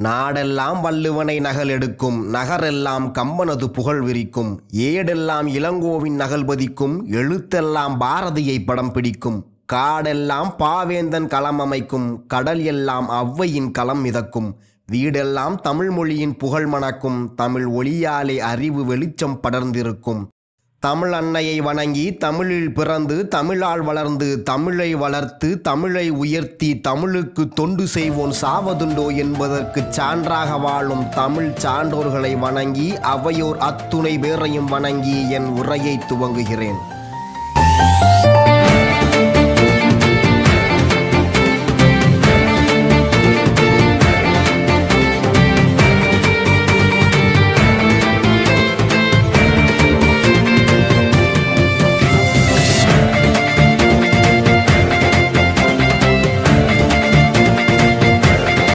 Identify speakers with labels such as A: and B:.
A: நாடெல்லாம் வள்ளுவனை நகல் எடுக்கும், நகரெல்லாம் கம்பனது புகழ் விரிக்கும், ஏடெல்லாம் இளங்கோவின் நகல் பதிக்கும், எழுத்தெல்லாம் பாரதியை படம் பிடிக்கும், காடெல்லாம் பாவேந்தன் களம் அமைக்கும், கடல் எல்லாம் ஔவையின் களம் மிதக்கும், வீடெல்லாம் தமிழ் மொழியின் புகழ் மணக்கும், தமிழ் ஒளியாலே அறிவு வெளிச்சம் படர்ந்திருக்கும். தமிழ் அன்னையை வணங்கி தமிழில் பிறந்து தமிழால் வளர்ந்து தமிழை வளர்த்து தமிழை உயர்த்தி தமிழுக்கு தொண்டு செய்வோன் சாவதுண்டோ என்பதற்கு சான்றாக வாழும் தமிழ் சான்றோர்களை வணங்கி அவையோர் அத்துணை பேரையும் வணங்கி என் உரையை துவங்குகிறேன்.